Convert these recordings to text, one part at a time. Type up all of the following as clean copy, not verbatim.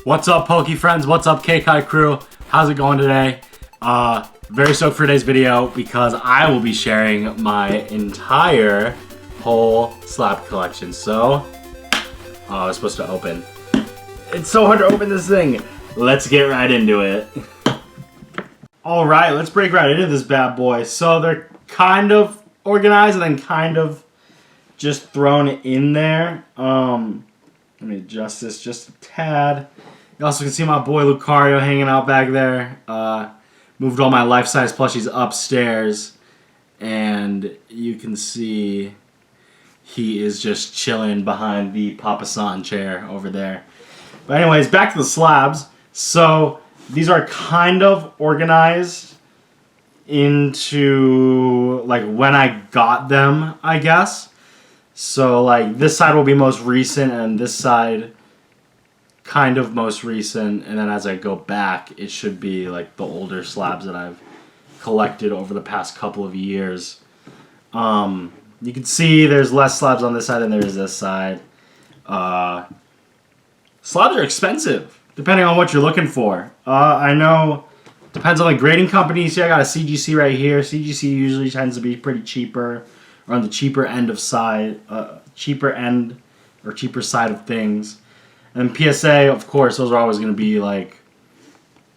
What's up, Pokéfriends? What's up, KKai crew? How's it going today? Very stoked for today's video because I will be sharing my entire whole slab collection. So, I was supposed to open. It's so hard to open this thing. Let's get right into it. Alright, let's break right into this bad boy. So they're kind of organized and then kind of just thrown in there. Let me adjust this just a tad. You also can see my boy Lucario hanging out back there. Moved all my life-size plushies upstairs. And you can see he is just chilling behind the Papa San chair over there. But anyways, back to the slabs. So these are kind of organized into like when I got them, I guess. So like this side will be most recent and this side kind of most recent, and then as I go back it should be like the older slabs that I've collected over the past couple of years. You can see there's less slabs on this side than there is this side. Slabs are expensive depending on what you're looking for. I know depends on the grading company. See, I got a CGC right here. CGC usually tends to be pretty cheaper, or on the cheaper end of cheaper side of things. And PSA, of course, those are always going to be like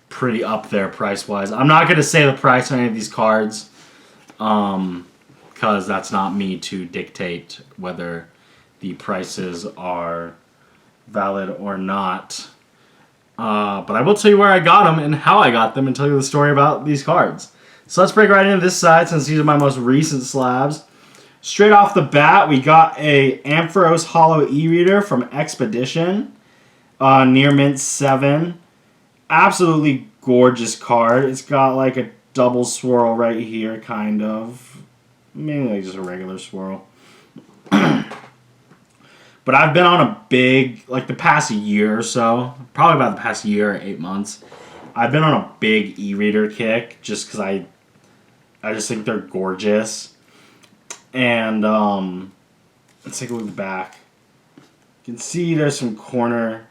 pretty up there price-wise. I'm not going to say the price on any of these cards because that's not me to dictate whether the prices are valid or not. But I will tell you where I got them and how I got them and tell you the story about these cards. So let's break right into this side since these are my most recent slabs. Straight off the bat, we got a Ampharos Holo E-Reader from Expedition. Near Mint 7. Absolutely gorgeous card. It's got like a double swirl right here, kind of. Maybe like just a regular swirl. But I've been on a big, like the past year or so, probably about the past year or 8 months, I've been on a big e-reader kick just because I just think they're gorgeous. And let's take a look back. You can see there's some corner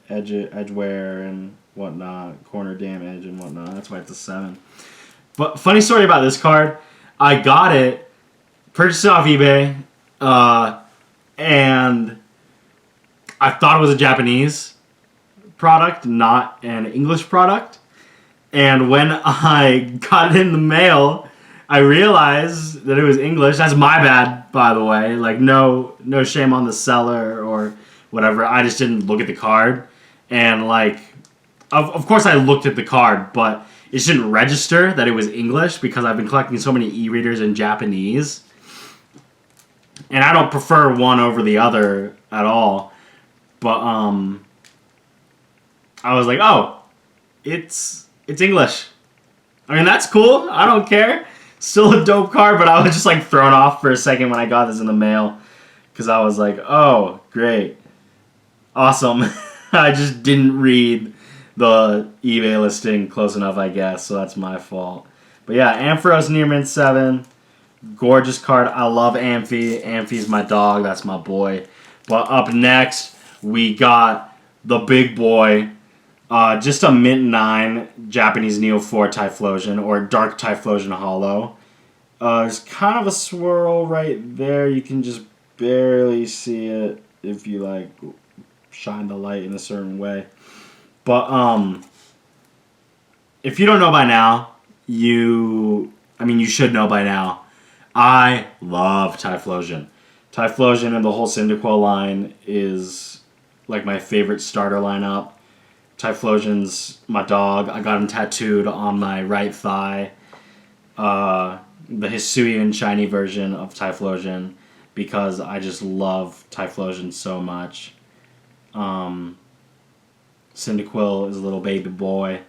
edgeware and whatnot, corner damage and whatnot. That's why it's a 7. But funny story about this card, I got it, purchased it off eBay, and I thought it was a Japanese product, not an English product. And when I got it in the mail, I realized that it was English. That's my bad, by the way. Like, no shame on the seller or whatever. I just didn't look at the card. And, like, of course I looked at the card, but it shouldn't register that it was English because I've been collecting so many e-readers in Japanese. And I don't prefer one over the other at all. But, I was like, oh, it's English. I mean, that's cool. I don't care. Still a dope card, but I was just like thrown off for a second when I got this in the mail because I was like, oh, great. Awesome. I just didn't read the eBay listing close enough, I guess, so that's my fault. But yeah, Ampharos Near Mint 7. Gorgeous card. I love Amphi. Amphi's my dog. That's my boy. But up next, we got the big boy. Just a Mint 9 Japanese Neo 4 Typhlosion, or Dark Typhlosion Holo. There's kind of a swirl right there. You can just barely see it if you like shine the light in a certain way. But if you don't know by now, you should know by now. I love Typhlosion. Typhlosion and the whole Cyndaquil line is like my favorite starter lineup. Typhlosion's my dog. I got him tattooed on my right thigh. The Hisuian shiny version of Typhlosion because I just love Typhlosion so much. Cyndaquil is a little baby boy.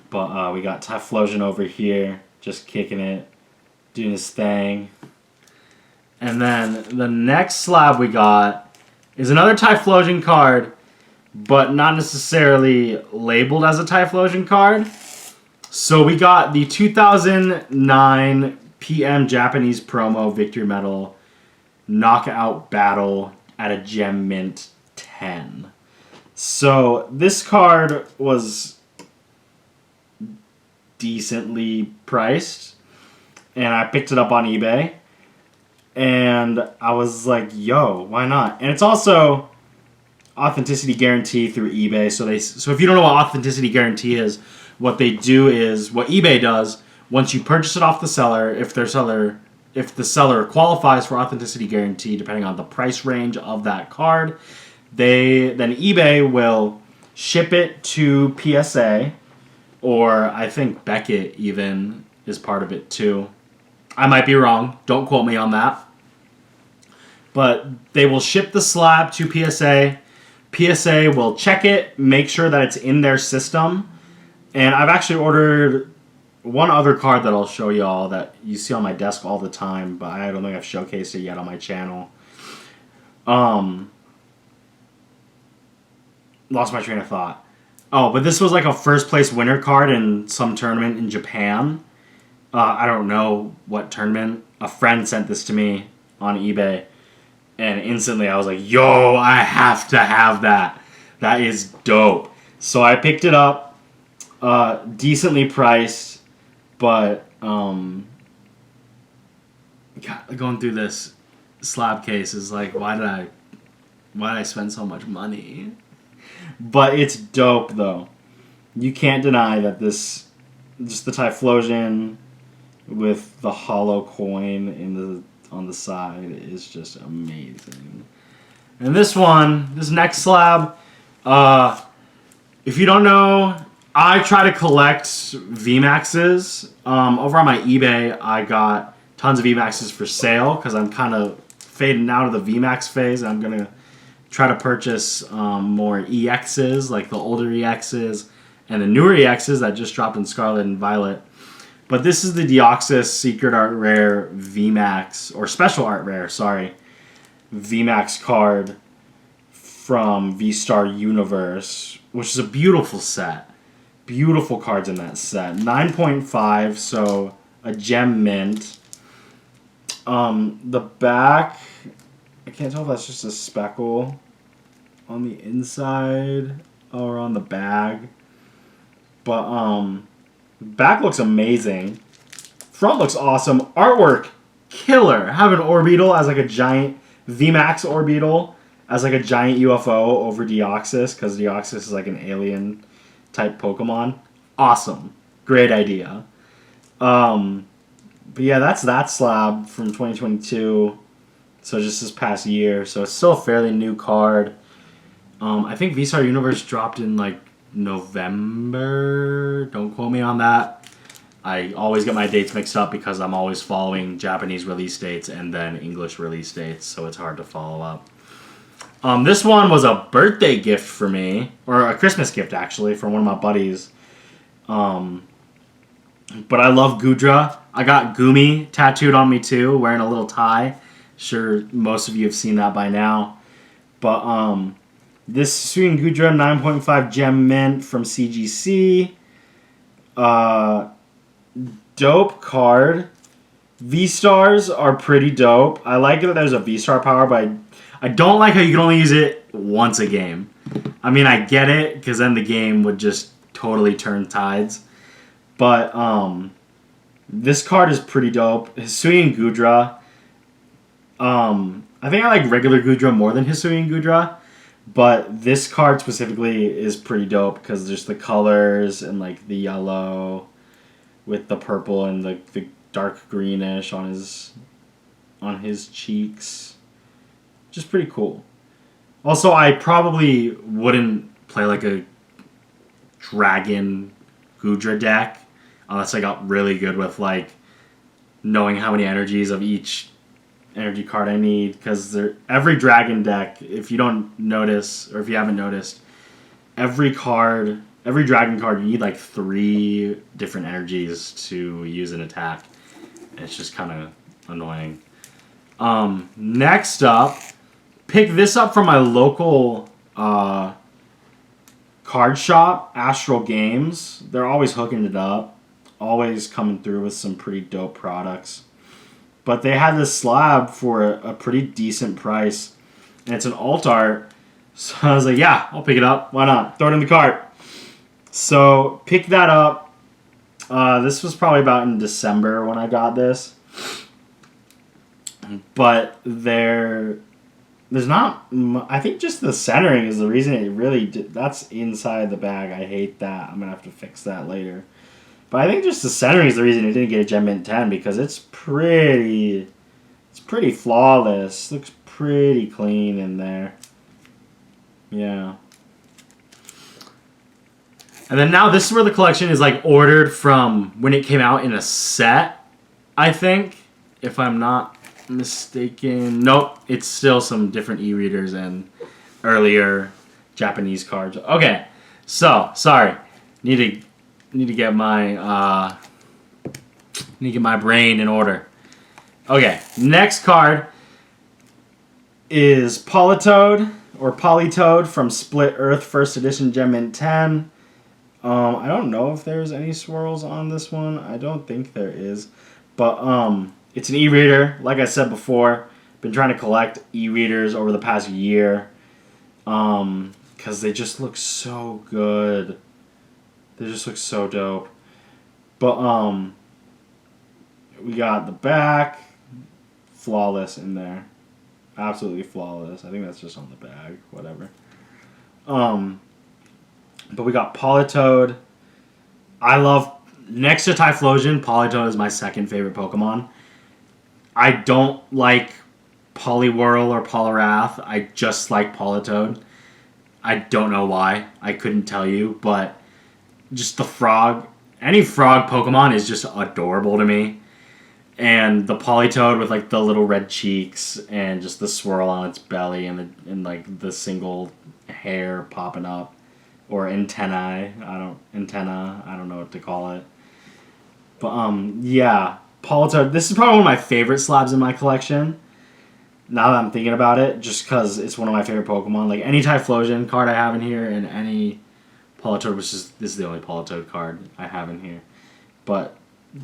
But we got Typhlosion over here just kicking it, doing his thing. And then the next slab we got is another Typhlosion card, but not necessarily labeled as a Typhlosion card. So we got the 2009 PM Japanese promo Victory Medal Knockout Battle at a Gem Mint 10. So this card was decently priced, and I picked it up on eBay, and I was like, yo, why not? And it's also authenticity guarantee through eBay. So if you don't know what authenticity guarantee is, what they do is what eBay does. Once you purchase it off the seller, if the seller qualifies for authenticity guarantee, depending on the price range of that card, then eBay will ship it to PSA, or I think Beckett even is part of it too. I might be wrong. Don't quote me on that. But they will ship the slab to PSA. PSA will check it, make sure that it's in their system. And I've actually ordered one other card that I'll show y'all that you see on my desk all the time, but I don't think I've showcased it yet on my channel. Lost my train of thought. Oh, but this was like a first place winner card in some tournament in Japan. I don't know what tournament. A friend sent this to me on eBay. And instantly I was like, yo, I have to have that. That is dope. So I picked it up. Decently priced. But God, going through this slab case is like, why did I spend so much money? But it's dope though. You can't deny that this, just the Typhlosion with the hollow coin on the side is just amazing. And this next slab, if you don't know, I try to collect VMAXs. Over on my eBay, I got tons of VMAXs for sale because I'm kind of fading out of the VMAX phase. I'm going to try to purchase more EXs, like the older EXs and the newer EXs that just dropped in Scarlet and Violet. But this is the Deoxys Secret Art Rare VMAX, or Special Art Rare, sorry, VMAX card from V-Star Universe, which is a beautiful set. Beautiful cards in that set. 9.5, so a gem mint. The back, I can't tell if that's just a speckle on the inside or on the bag. But, back looks amazing. Front looks awesome. Artwork, killer. Have an Orbeetle as like a giant VMAX Orbeetle as like a giant UFO over Deoxys, because Deoxys is like an alien type Pokemon. Awesome. Great idea. But yeah, that's that slab from 2022. So just this past year. So it's still a fairly new card. I think V-Star Universe dropped in like November. Don't quote me on that. I always get my dates mixed up because I'm always following Japanese release dates and then English release dates, so it's hard to follow up. This one was a birthday gift for me, or a Christmas gift actually, from one of my buddies. But I love Gudra. I got Gumi tattooed on me too, wearing a little tie. Sure, most of you have seen that by now. But this Suin Gudra 9.5 gem mint from CGC. Dope card. V-Stars are pretty dope. I like that there's a V-Star power, but I don't like how you can only use it once a game. I mean, I get it, because then the game would just totally turn tides. But this card is pretty dope. Hisuian Gudra. I think I like regular Gudra more than Hisuian Gudra. But this card specifically is pretty dope because there's the colors and like the yellow with the purple and the dark greenish on his cheeks. Just pretty cool. Also, I probably wouldn't play like a dragon Gudra deck unless I got really good with like knowing how many energies of each energy card I need, because every dragon deck, if you don't notice or if you haven't noticed, every dragon card you need like 3 different energies to use an attack. And it's just kind of annoying. Next up, pick this up from my local card shop, Astral Games. They're always hooking it up, always coming through with some pretty dope products. But they had this slab for a pretty decent price. And it's an alt art So I was like, yeah, I'll pick it up. Why not? Throw it in the cart. So pick that up. This was probably about in December when I got this. But there's not... I think just the centering is the reason it really... That's inside the bag. I hate that. I'm going to have to fix that later. But I think just the centering is the reason it didn't get a Gem Mint 10 because it's pretty flawless. Looks pretty clean in there. Yeah. And then now this is where the collection is like ordered from when it came out in a set, I think. If I'm not mistaken. Nope, it's still some different e-readers and earlier Japanese cards. Okay. So, sorry. Need to get my brain in order. Okay, next card is Politoed or Politoed from Split Earth First Edition Gem Mint 10. I don't know if there's any swirls on this one. I don't think there is. But it's an e-reader. Like I said before, been trying to collect e-readers over the past year. Because they just look so good. They just look so dope. But we got the back. Flawless in there. Absolutely flawless. I think that's just on the bag. Whatever. But we got Politoed. I love... Next to Typhlosion, Politoed is my second favorite Pokemon. I don't like Poliwhirl or Poliwrath. I just like Politoed. I don't know why. I couldn't tell you. But just the frog... Any frog Pokemon is just adorable to me. And the Politoed with like the little red cheeks and just the swirl on its belly and like the single hair popping up. Or antennae. I don't know what to call it. But yeah, Politoed. This is probably one of my favorite slabs in my collection. Now that I'm thinking about it, just because it's one of my favorite Pokemon. Like any Typhlosion card I have in here, and any Politoed, which is this is the only Politoed card I have in here. But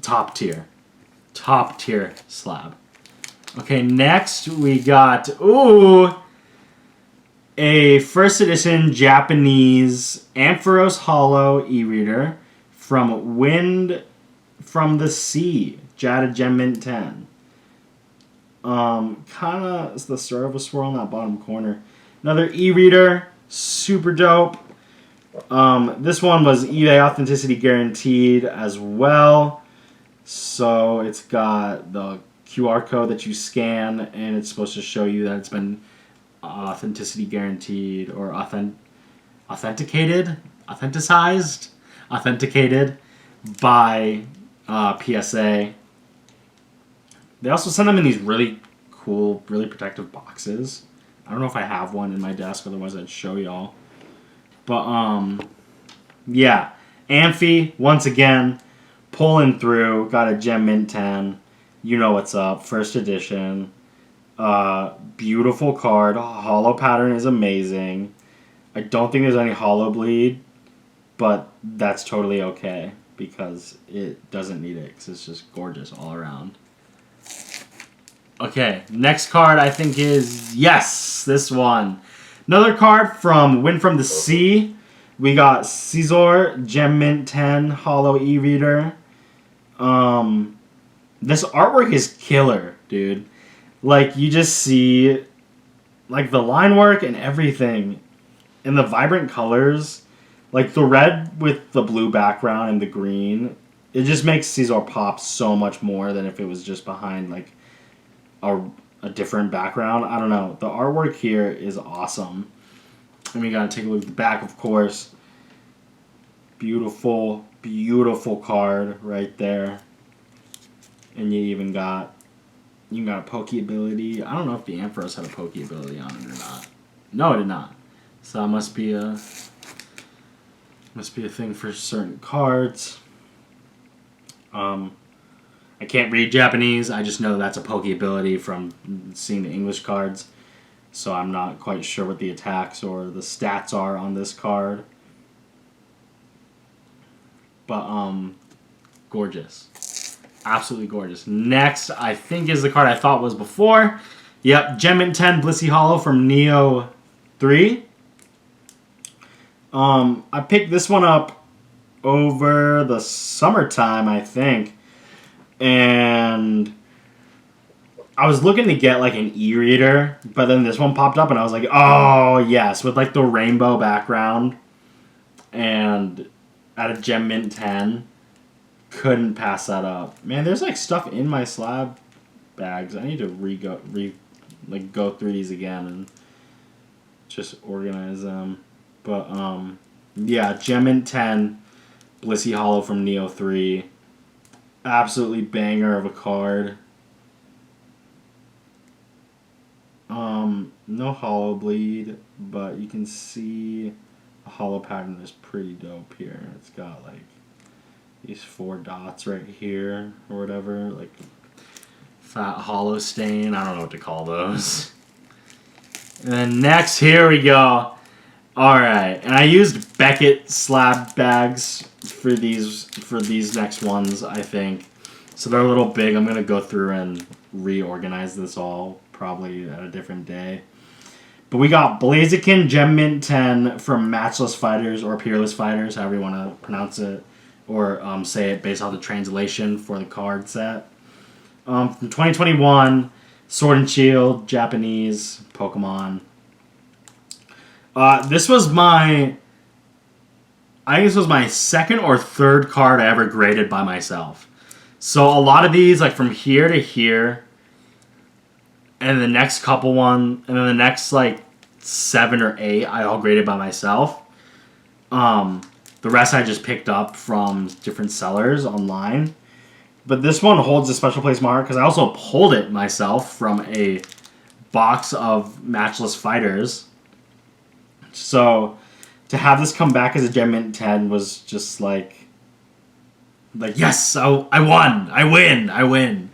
top tier slab. Okay, next we got a first edition Japanese Ampharos Hollow e-reader from Wind from the Sea, Jada Gem Mint 10. Kind of is the start of a swirl in that bottom corner. Another e-reader, super dope. This one was eBay authenticity guaranteed as well. So it's got the QR code that you scan, and it's supposed to show you that it's been authenticity guaranteed or authenticated by PSA. They also send them in these really cool, really protective boxes. I don't know if I have one in my desk, otherwise I'd show y'all. But yeah, Amphi once again pulling through. Got a Gem Mint 10. You know what's up. First edition. Beautiful card. Hollow pattern is amazing. I don't think there's any hollow bleed, but that's totally okay because it doesn't need it because it's just gorgeous all around. Okay, next card I think is, yes, this one. Another card from Wind from the Sea. We got Scizor Gem Mint 10 Hollow e-reader. This artwork is killer, dude. Like, you just see, like, the line work and everything. And the vibrant colors. Like, the red with the blue background and the green. It just makes Scizor pop so much more than if it was just behind, like, a different background. I don't know. The artwork here is awesome. And we gotta take a look at the back, of course. Beautiful, beautiful card right there. And you even got... You got a Poke ability. I don't know if the Ampharos had a Poke ability on it or not. No, it did not. So that must be a thing for certain cards. I can't read Japanese. I just know that's a Poke ability from seeing the English cards. So I'm not quite sure what the attacks or the stats are on this card. But gorgeous. Absolutely gorgeous. Next, I think, is the card I thought was before. Yep, Gem Mint 10 Blissey Hollow from Neo 3. I picked this one up over the summertime, I think. And I was looking to get like an e-reader, but then this one popped up and I was like, oh yes, with like the rainbow background and at a Gem Mint 10. Couldn't pass that up. Man, there's like stuff in my slab bags. I need to go through these again and just organize them. But yeah, Gem Mint 10, Blissey Hollow from Neo 3. Absolutely banger of a card. No hollow bleed, but you can see the hollow pattern is pretty dope here. It's got like these 4 dots right here or whatever, like fat hollow stain. I don't know what to call those. And then next, here we go. Alright, and I used Beckett slab bags for these next ones, I think. So they're a little big. I'm gonna go through and reorganize this all probably at a different day. But we got Blaziken Gem Mint 10 from Matchless Fighters or Peerless Fighters, however you want to pronounce it, or say it based off the translation for the card set. From 2021, Sword and Shield, Japanese, Pokemon. This was my second or third card I ever graded by myself. So a lot of these, like from here to here, and the next couple and then the next like 7 or 8, I all graded by myself. The rest I just picked up from different sellers online. But this one holds a special place in my heart because I also pulled it myself from a box of Matchless Fighters. So to have this come back as a Gem Mint 10 was just like yes, I won, I win.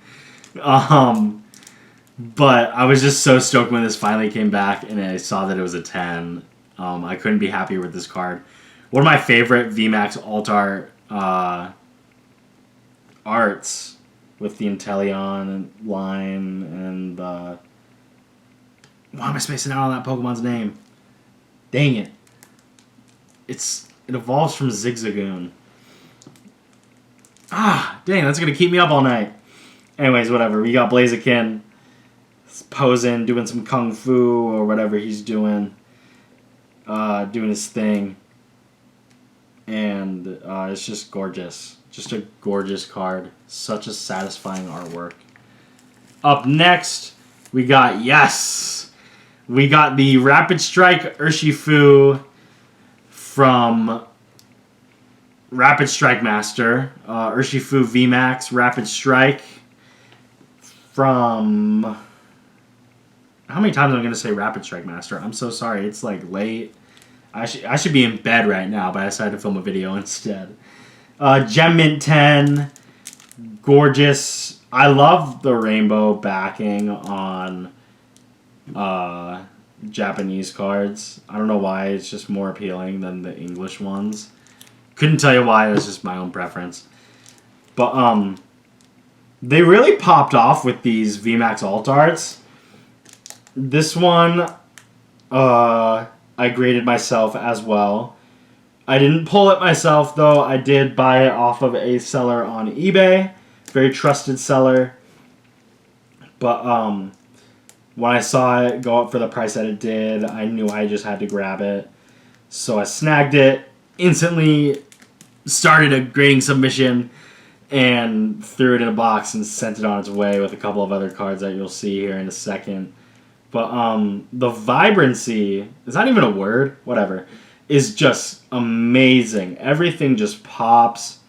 But I was just so stoked when this finally came back and I saw that it was a 10. I couldn't be happier with this card. One of my favorite VMAX alt-art arts with the Inteleon line and why am I spacing out on that Pokemon's name? Dang it. It evolves from Zigzagoon. Dang, that's going to keep me up all night. Anyways, whatever. We got Blaziken posing, doing some kung fu or whatever he's doing. Doing his thing. And it's just gorgeous. Just a gorgeous card. Such a satisfying artwork. Up next, we got the Rapid Strike Urshifu from Rapid Strike Master. Urshifu VMAX Rapid Strike from... How many times am I going to say Rapid Strike Master? I'm so sorry. It's like late. I should be in bed right now, but I decided to film a video instead. Gem Mint 10. Gorgeous. I love the rainbow backing on Japanese cards. I don't know why. It's just more appealing than the English ones. Couldn't tell you why. It was just my own preference. But they really popped off with these VMAX alt arts. This one, I graded myself as well. I didn't pull it myself, though. I did buy it off of a seller on eBay. Very trusted seller. But when I saw it go up for the price that it did, I knew I just had to grab it. So I snagged it, instantly started a grading submission, and threw it in a box and sent it on its way with a couple of other cards that you'll see here in a second. But the vibrancy, is not even a word, whatever, is just amazing. Everything just pops.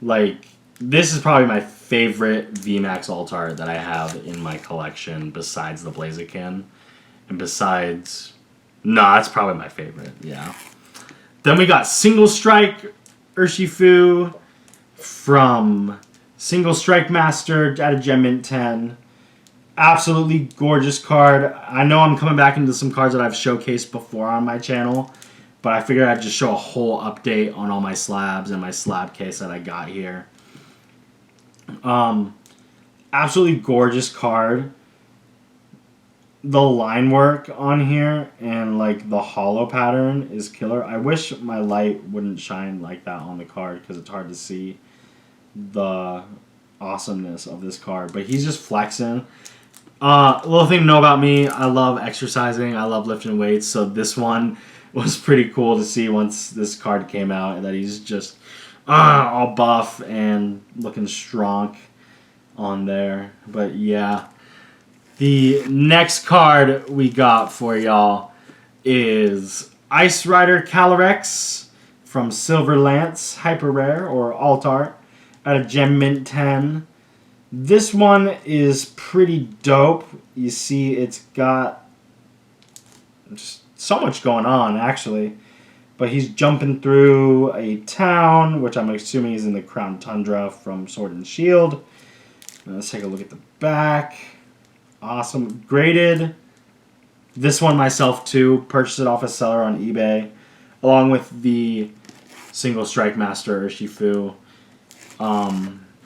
Like, this is probably my favorite VMAX alt art that I have in my collection besides the Blaziken. And besides... Nah, it's probably my favorite, yeah. Then we got Single Strike Urshifu from Single Strike Master at a Gem Mint 10. Absolutely gorgeous card. I know I'm coming back into some cards that I've showcased before on my channel, but I figured I'd just show a whole update on all my slabs and my slab case that I got here. Absolutely gorgeous card. the line work on here and like the hollow pattern is killer. I wish my light wouldn't shine like that on the card because it's hard to see the awesomeness of this card. But he's just flexing. Little thing to know about me, I love exercising. I love lifting weights. So this one was pretty cool to see once this card came out and that he's just all buff and looking strong on there. But yeah. The next card we got for y'all is Ice Rider Calyrex from Silver Lance, Hyper Rare or Alt Art at a Gem Mint 10. This one is pretty dope. You see it's got just so much going on actually. But he's jumping through a town, which I'm assuming is in the Crown Tundra from Sword and Shield. Let's take a look at the back. Awesome. Graded. This one myself too. Purchased it off a seller on eBay. Along with the Single Strike Master Urshifu.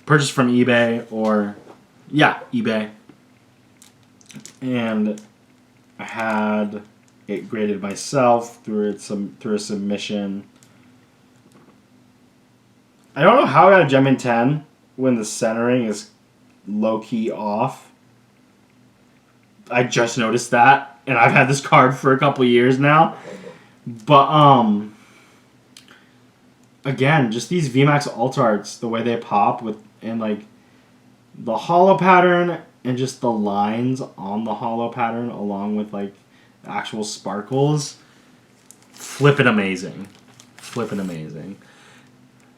Purchased from eBay or... yeah, eBay. And I had it graded myself through a submission. I don't know how I got a Gem in 10 when the centering is low-key off. I just noticed that, and I've had this card for a couple years now. But, again, just these VMAX alt arts, the way they pop with, and like, the hollow pattern and just the lines on the hollow pattern along with, like, the actual sparkles. Flippin' amazing. Flippin' amazing.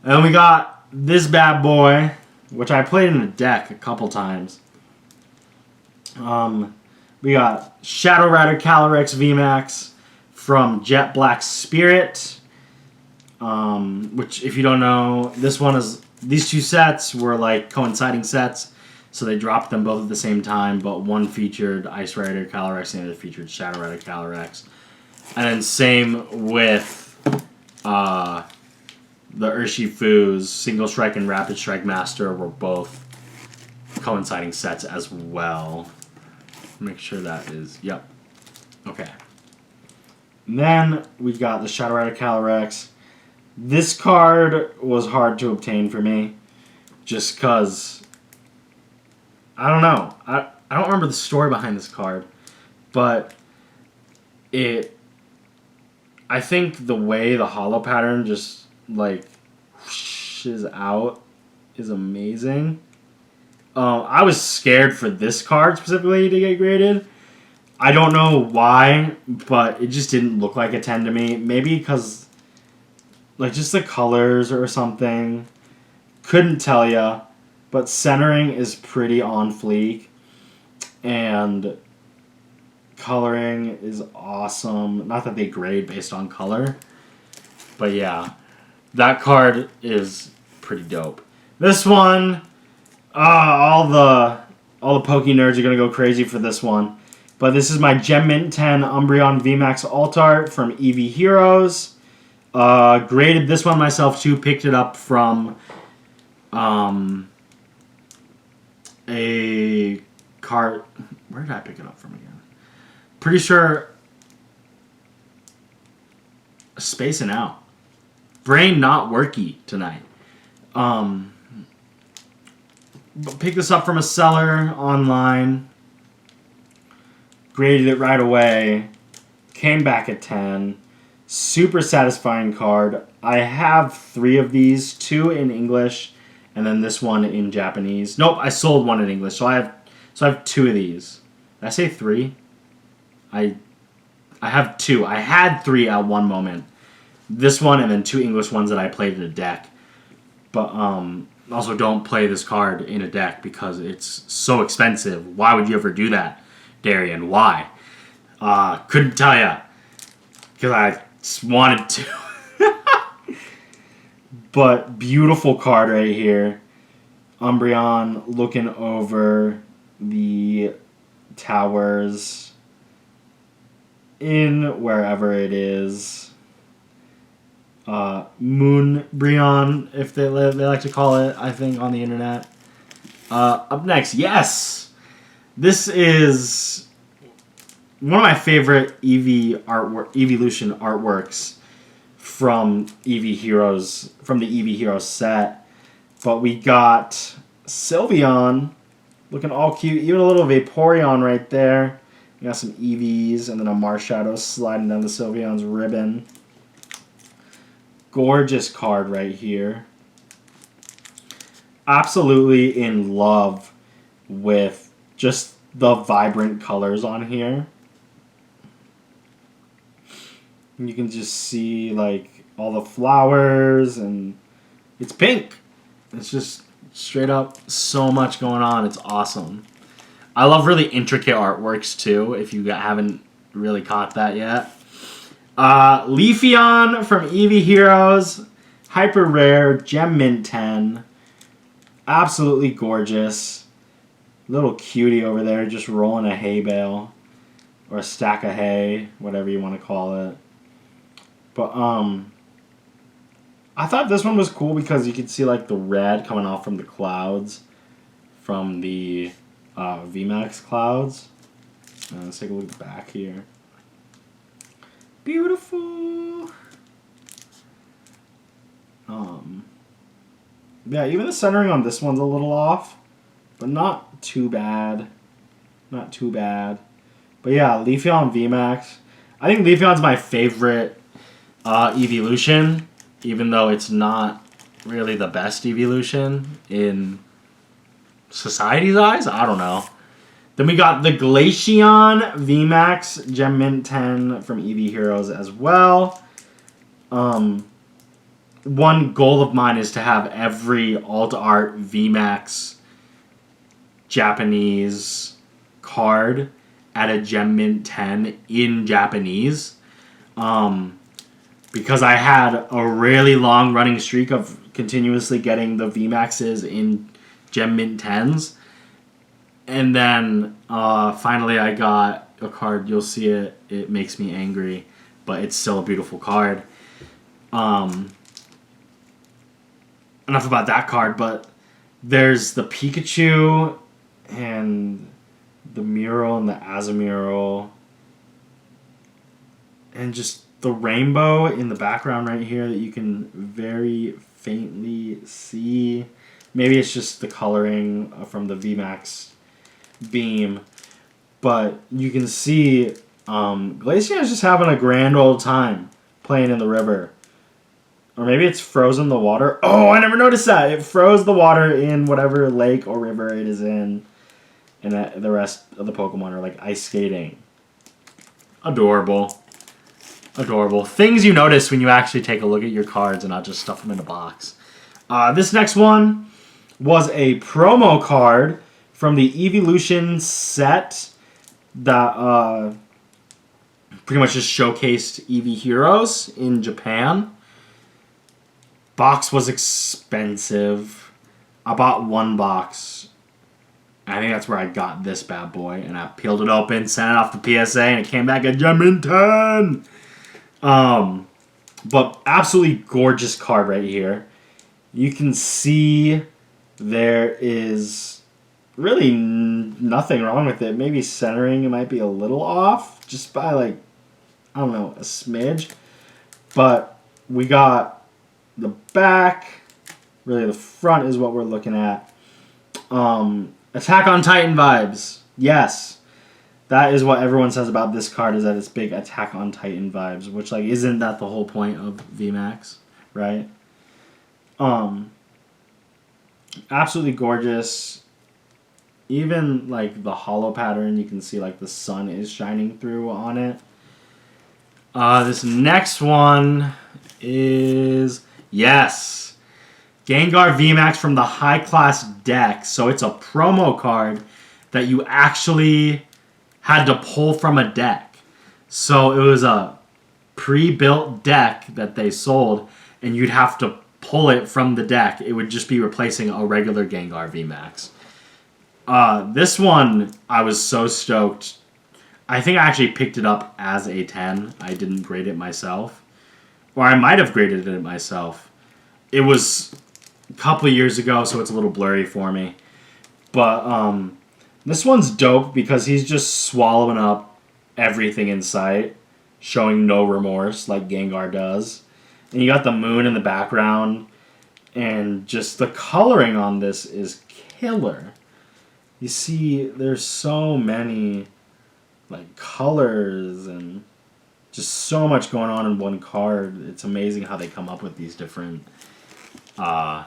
And we got this bad boy, which I played in a deck a couple times. We got Shadow Rider Calyrex VMAX from Jet Black Spirit. Which, if you don't know, these two sets were like coinciding sets. So they dropped them both at the same time, but one featured Ice Rider Calyrex and the other featured Shadow Rider Calyrex. And then same with the Urshifu's Single Strike and Rapid Strike Master were both coinciding sets as well. Make sure that is... yep. Okay. And then we got the Shadow Rider Calyrex. This card was hard to obtain for me. Just because... I don't know. I don't remember the story behind this card. But I think the way the hollow pattern just, like, whooshes out is amazing. I was scared for this card specifically to get graded. I don't know why, but it just didn't look like a 10 to me. Maybe because, like, just the colors or something. Couldn't tell ya. But centering is pretty on fleek. And coloring is awesome. Not that they grade based on color. But yeah, that card is pretty dope. This one... all the Poke nerds are going to go crazy for this one. But this is my Gem Mint 10 Umbreon VMAX Alt Art from EV Heroes. Graded this one myself too. Picked it up from a card... where did I pick it up from again? Pretty sure... spacing out. Brain not worky tonight. Picked this up from a seller online. Graded it right away. Came back at 10. Super satisfying card. I have 3 of these. 2 in English. And then this one in Japanese. Nope, I sold one in English. So I have 2 of these. Did I say 3? I have 2. I had 3 at one moment. This one and then 2 English ones that I played in a deck. But, also, don't play this card in a deck because it's so expensive. Why would you ever do that, Darian? Why? Couldn't tell ya. Because I just wanted to. But beautiful card right here. Umbreon looking over the towers in wherever it is. Moonbreon, if they like to call it, I think, on the internet. Up next, yes! This is one of my favorite Evolution artworks from Eevee Heroes, from the Eevee Heroes set. But we got Sylveon looking all cute, even a little Vaporeon right there. We got some Eevees and then a Marshadow sliding down the Sylveon's ribbon. Gorgeous card right here. Absolutely in love with just the vibrant colors on here. You can just see like all the flowers, and it's pink. It's just straight up so much going on. It's awesome. I love really intricate artworks too, if you haven't really caught that yet. Leafeon from Eevee Heroes. Hyper rare, Gem Mint 10. Absolutely gorgeous. Little cutie over there just rolling a hay bale. Or a stack of hay, whatever you want to call it. But, I thought this one was cool because you could see, like, the red coming off from the clouds. From the VMAX clouds. Let's take a look at the back here. Beautiful. Yeah, even the centering on this one's a little off. But not too bad. Not too bad. But yeah, Leafeon VMAX. I think Leafeon's my favorite evolution, even though it's not really the best evolution in society's eyes. I don't know. Then we got the Glaceon VMAX Gem Mint 10 from Eevee Heroes as well. One goal of mine is to have every alt art VMAX Japanese card at a Gem Mint 10 in Japanese. Because I had a really long running streak of continuously getting the VMAXs in Gem Mint 10s. And then finally I got a card, you'll see it, it makes me angry, but it's still a beautiful card. Enough about that card, but there's the Pikachu and the mural and the Azamural. And just the rainbow in the background right here that you can very faintly see. Maybe it's just the coloring from the VMAX beam. But you can see Glaceon is just having a grand old time playing in the river. Or maybe it's frozen the water. Oh, I never noticed that. It froze the water in whatever lake or river it is in. And the rest of the Pokemon are like ice skating. Adorable. Adorable. Things you notice when you actually take a look at your cards and not just stuff them in a box. This next one was a promo card from the Evolution set that pretty much just showcased Eevee Heroes in Japan. Box was expensive. I bought one box. I think that's where I got this bad boy. And I peeled it open, sent it off the PSA, and it came back a Gem Mint 10. But absolutely gorgeous card right here. You can see there is really nothing wrong with it. Maybe centering, it might be a little off. Just by like, I don't know, a smidge. But we got the back. Really the front is what we're looking at. Attack on Titan vibes. Yes. That is what everyone says about this card, is that it's big Attack on Titan vibes, which like isn't that the whole point of VMAX, right? Absolutely gorgeous. Even like the hollow pattern, you can see like the sun is shining through on it. This next one is, yes, Gengar VMAX from the high class deck. So it's a promo card that you actually had to pull from a deck. So it was a pre-built deck that they sold, and you'd have to pull it from the deck. It would just be replacing a regular Gengar VMAX. This one, I was so stoked. I think I actually picked it up as a 10. I didn't grade it myself. Or I might have graded it myself. It was a couple of years ago, so it's a little blurry for me. But this one's dope because he's just swallowing up everything in sight, showing no remorse like Gengar does. And you got the moon in the background, and just the coloring on this is killer. You see, there's so many like colors and just so much going on in one card. It's amazing how they come up with these different artworks.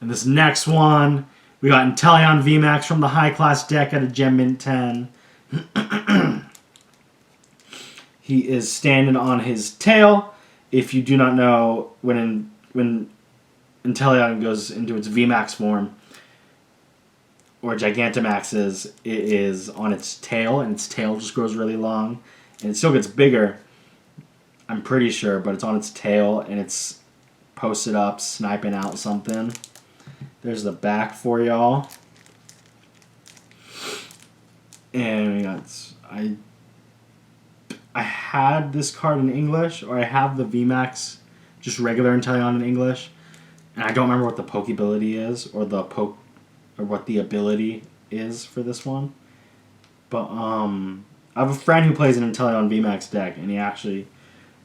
And this next one, we got Inteleon VMAX from the high class deck at a Gem Mint 10. He is standing on his tail. If you do not know, when Inteleon goes into its VMAX form, or Gigantamax is, it is on its tail, and its tail just grows really long. And it still gets bigger, I'm pretty sure, but it's on its tail, and it's posted up, sniping out something. There's the back for y'all. And we got, I had this card in English, or I have the VMAX, just regular Inteleon in English, and I don't remember what the Poke ability is, or what the ability is for this one. But I have a friend who plays an Inteleon VMAX deck, and he actually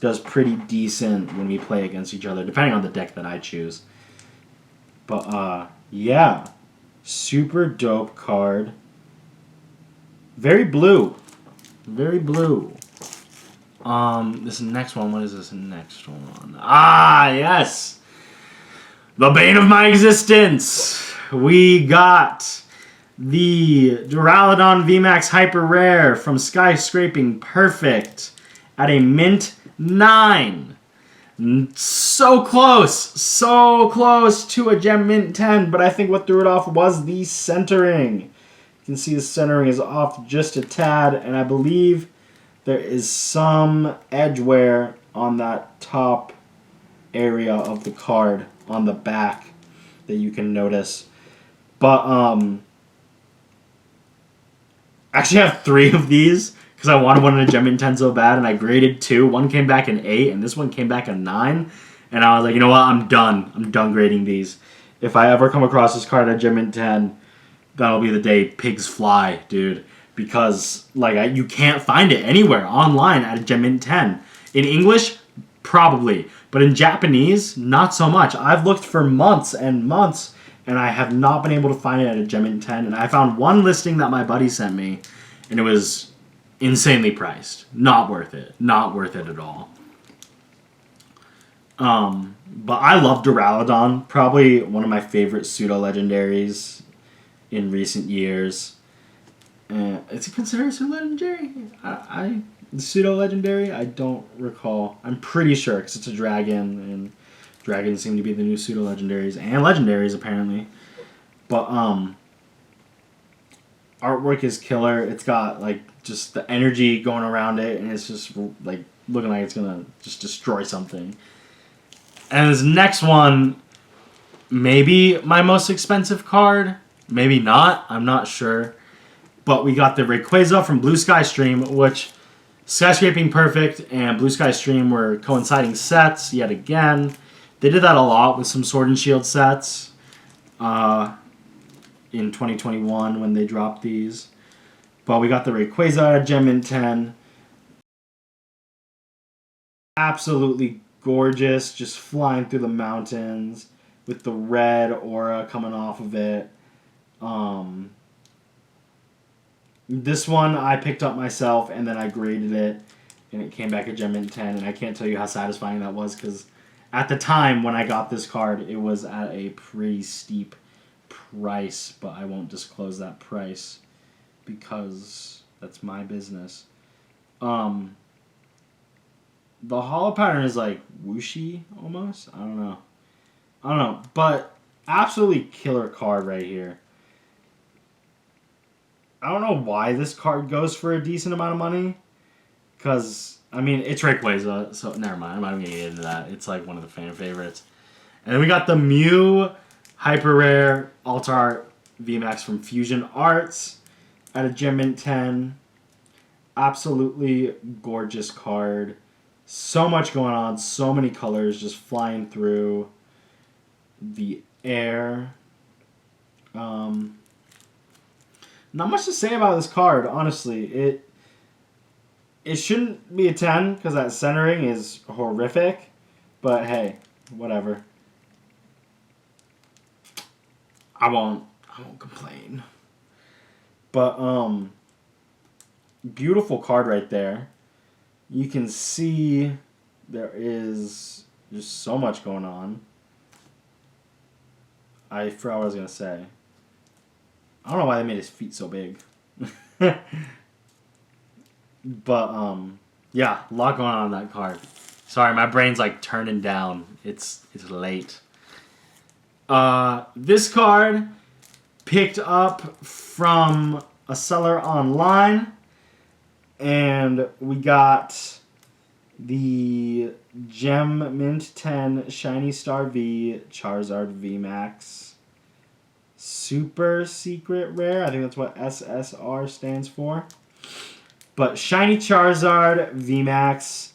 does pretty decent when we play against each other, depending on the deck that I choose. But yeah, super dope card. Very blue. Very blue. This next one, what is this next one? Ah, yes! The bane of my existence! We got the Duraludon VMAX Hyper Rare from Skyscraping Perfect at a Mint 9. So close to a Gem Mint 10, but I think what threw it off was the centering. You can see the centering is off just a tad, and I believe there is some edge wear on that top area of the card on the back that you can notice. But I actually have 3 of these because I wanted one in a Gem Mint 10 so bad, and I graded 2. One came back an 8, and this one came back a 9. And I was like, you know what? I'm done. I'm done grading these. If I ever come across this card at Gem Mint 10, that'll be the day pigs fly, dude. Because like you can't find it anywhere online at a Gem Mint 10. In English, probably. But in Japanese, not so much. I've looked for months and months, and I have not been able to find it at a Gem Mint 10. And I found one listing that my buddy sent me, and it was insanely priced. Not worth it. Not worth it at all. But I love Duraludon. Probably one of my favorite pseudo-legendaries in recent years. Is it considered pseudo-legendary? The pseudo-legendary? I don't recall. I'm pretty sure, because it's a dragon, and dragons seem to be the new pseudo-legendaries, and legendaries, apparently. But, artwork is killer. It's got, like, just the energy going around it, and it's just, like, looking like it's gonna just destroy something. And this next one, maybe my most expensive card. Maybe not. I'm not sure. But we got the Rayquaza from Blue Sky Stream, which Skyscraping Perfect and Blue Sky Stream were coinciding sets yet again. They did that a lot with some Sword and Shield sets in 2021 when they dropped these. But we got the Rayquaza at Gem Mint 10. Absolutely gorgeous, just flying through the mountains with the red aura coming off of it. This one I picked up myself, and then I graded it, and it came back at Gem Mint 10, and I can't tell you how satisfying that was, because at the time when I got this card, it was at a pretty steep price, but I won't disclose that price, because that's my business. The holo pattern is like whooshy, almost? I don't know, but absolutely killer card right here. I don't know why this card goes for a decent amount of money. Because, I mean, it's Rayquaza, so never mind. I'm not even going to get into that. It's like one of the fan favorites. And then we got the Mew Hyper Rare Alt Art VMAX from Fusion Arts at a Gem Mint 10. Absolutely gorgeous card. So much going on. So many colors just flying through the air. Not much to say about this card, honestly. It shouldn't be a 10 because that centering is horrific. But hey, whatever. I won't complain. But beautiful card right there. You can see there is just so much going on. I forgot what I was gonna say. I don't know why they made his feet so big. But yeah, a lot going on in that card. Sorry, my brain's like turning down. It's late. This card picked up from a seller online, and we got the Gem Mint 10 Shiny Star V Charizard VMAX Super Secret Rare. I think that's what SSR stands for. But Shiny Charizard VMAX.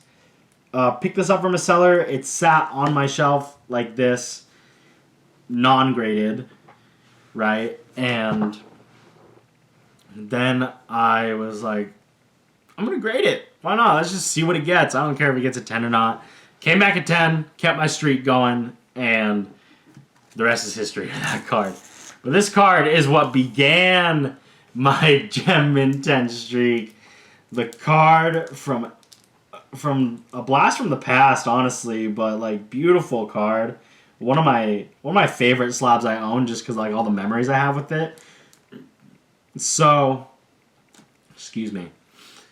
Picked this up from a seller. It sat on my shelf like this, non-graded, right? And then I was like, I'm going to grade it. Why not? Let's just see what it gets. I don't care if it gets a 10 or not. Came back at 10, kept my streak going, and the rest is history of that card. But this card is what began my Gem Mint 10 streak. The card from a blast from the past, honestly, but like beautiful card. One of my favorite slabs I own, just because like all the memories I have with it. So, excuse me.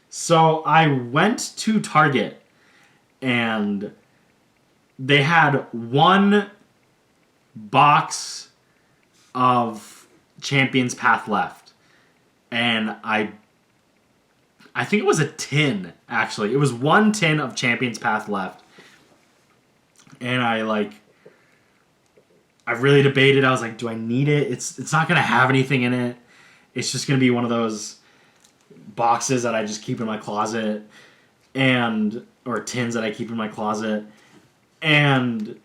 So I went to Target, and they had one box of Champions Path left, and I think it was a tin, actually. It was one tin of Champions Path left. And I really debated. I was like, do I need it? It's not going to have anything in it. It's just going to be one of those boxes that I just keep in my closet. Or tins that I keep in my closet. And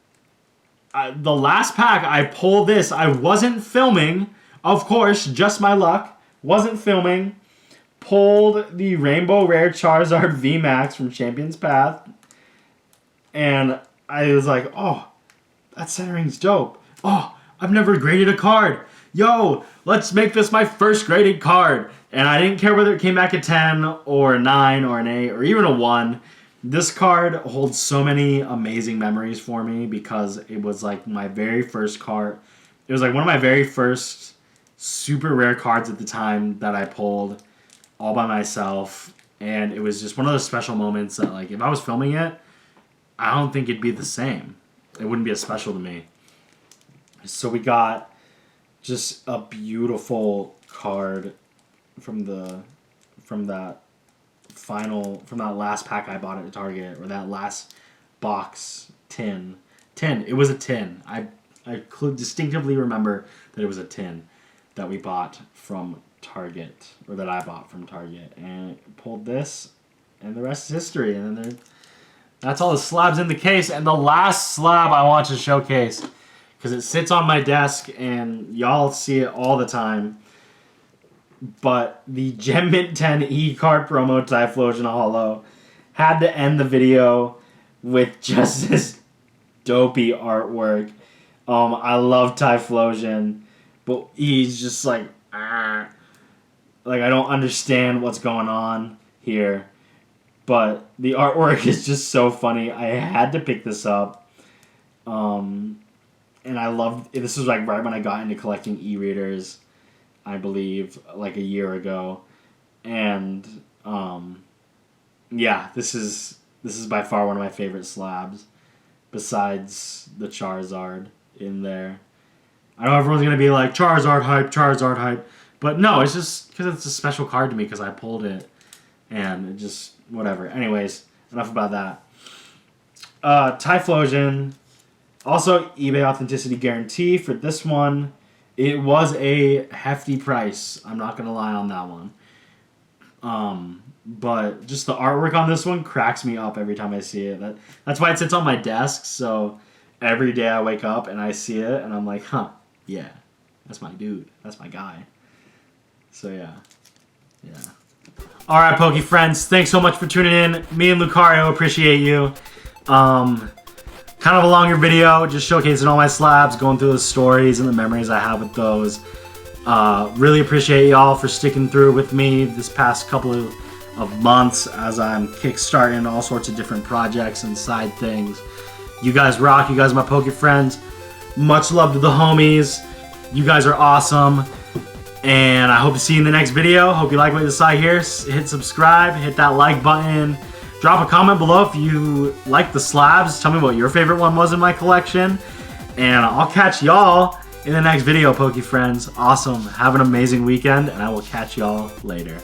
the last pack, I pulled this. I wasn't filming. Of course, just my luck. Wasn't filming. Pulled the Rainbow Rare Charizard VMAX from Champions Path. And I was like, oh, that centering's dope. Oh, I've never graded a card. Yo, let's make this my first graded card. And I didn't care whether it came back a 10 or a 9 or an 8 or even a 1. This card holds so many amazing memories for me because it was like my very first card. It was like one of my very first super rare cards at the time that I pulled all by myself, and it was just one of those special moments that, like, if I was filming it, I don't think it'd be the same. It wouldn't be as special to me. So we got just a beautiful card from that last pack I bought at Target, or that last box tin. It was a tin. I could distinctively remember that it was a tin that we bought from Target, or that I bought from Target, and pulled this, and the rest is history. And then that's all the slabs in the case. And the last slab I want to showcase, because it sits on my desk and y'all see it all the time, but the Gem Mint 10 E-Card promo Typhlosion Hollow had to end the video with just this dopey artwork. I love Typhlosion, but he's just like, ah. Like, I don't understand what's going on here. But the artwork is just so funny. I had to pick this up. And I loved... This was like right when I got into collecting e-readers, I believe, like a year ago. And, yeah, this is by far one of my favorite slabs. Besides the Charizard in there. I know everyone's going to be like, Charizard hype. But no, it's just because it's a special card to me because I pulled it. And it just, whatever. Anyways, enough about that. Typhlosion. Also, eBay Authenticity Guarantee for this one. It was a hefty price. I'm not going to lie on that one. But just the artwork on this one cracks me up every time I see it. That's why it sits on my desk. So every day I wake up and I see it and I'm like, huh, yeah, that's my dude. That's my guy. So yeah. All right, Poke friends. Thanks so much for tuning in. Me and Lucario appreciate you. Kind of a longer video, just showcasing all my slabs, going through the stories and the memories I have with those. Really appreciate y'all for sticking through with me this past couple of months as I'm kickstarting all sorts of different projects and side things. You guys rock. You guys are my Poke friends. Much love to the homies. You guys are awesome. And I hope to see you in the next video. Hope you like what you saw here. Hit subscribe, hit that like button. Drop a comment below if you like the slabs. Tell me what your favorite one was in my collection. And I'll catch y'all in the next video, Poke friends. Awesome. Have an amazing weekend, and I will catch y'all later.